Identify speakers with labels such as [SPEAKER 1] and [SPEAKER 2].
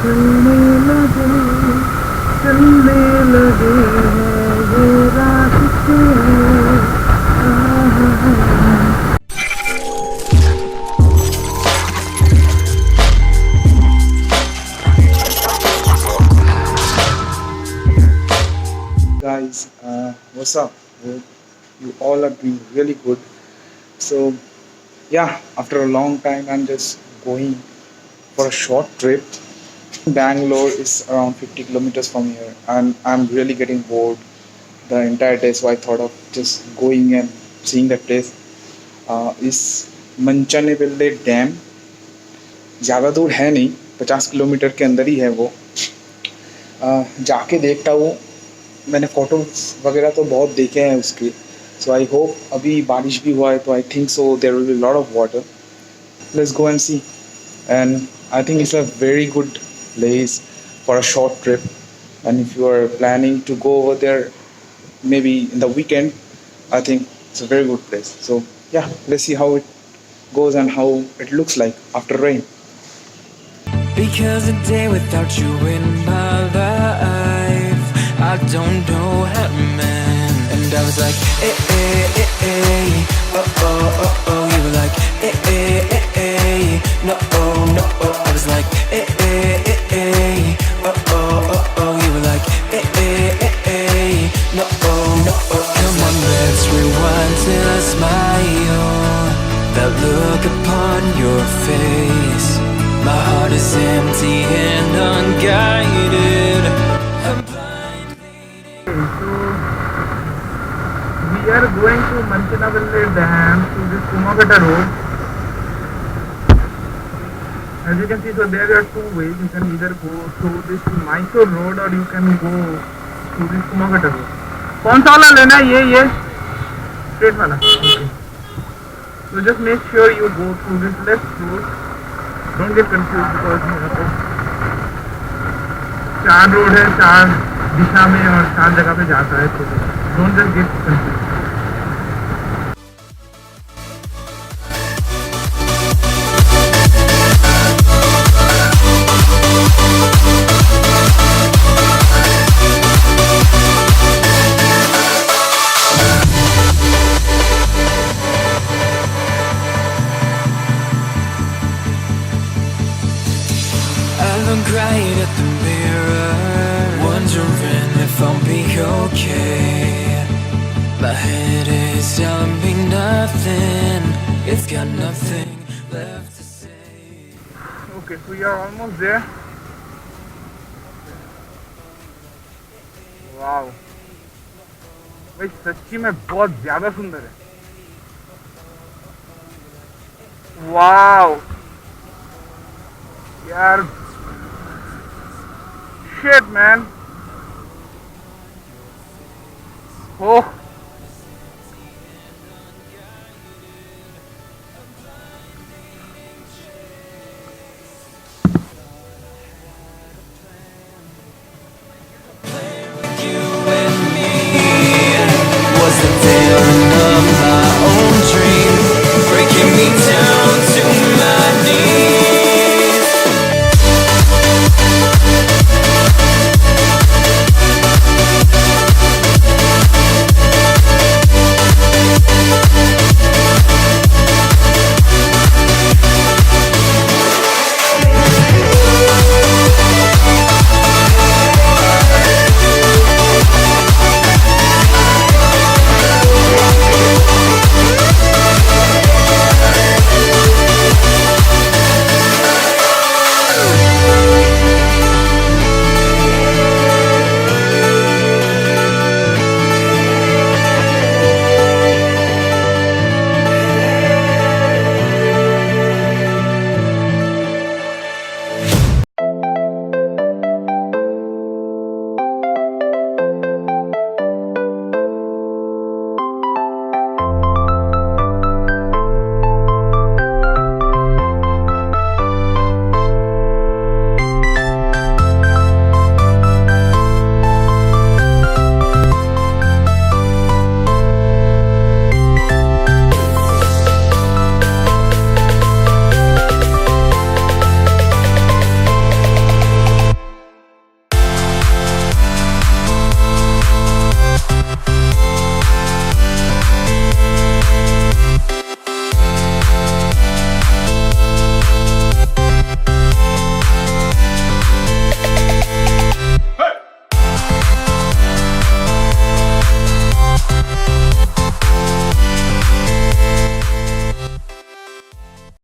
[SPEAKER 1] चलने लगे चलने लगे हैं ये रास्ते guys, what's up? Hope you all are doing really good. So, yeah, after a long time, I'm just going for a short trip. Bangalore is around 50 kilometers from here, and I'm really getting bored the entire day. So I thought of just going and seeing the place. Is Manchanabele Dam. ज़्यादा दूर है नहीं, 50 kilometre के अंदर ही है वो. जाके देखता हूँ. मैंने फोटोज वगैरह तो बहुत देखे हैं उसके. सो आई होप अभी बारिश भी हुआ है तो I think so there will be lot of water. Let's go and see. And I think it's a very good place for a short trip, and if you are planning to go over there maybe in the weekend, I think it's a very good place. So yeah, let's see how it goes and how it looks like after rain.
[SPEAKER 2] Because a day without you in my life, I don't know how to mend. And I was like, oh, oh, oh, oh. You were like, no, no, oh. I was like, oh, oh, oh, oh. You were like, no, no, oh. Come on, let's rewind till I smile. That look upon your face. My heart is empty and unguided. I'm blind.
[SPEAKER 1] So we are going to Manchanabele Dam through this Kumagata road. As you can see, so there are two ways. You can either go through this Mysore road or you can go through this Kumagata road. कौन सा वाला लेना है? ये straight वाला. Okay. So just make sure you go through this left road. Don't get confused because यहाँ पे 4 road है, 4 दिशा में और 4 जगह पे जाता है. तो don't just get confused.
[SPEAKER 2] I look right at the mirror, wondering if I'll be okay. My head is telling me nothing. It's got nothing left to say.
[SPEAKER 1] Okay, so we are almost there. Wow, भाई सच्ची में बहुत ज़्यादा सुंदर है. Wow, यार, shit man. Oh.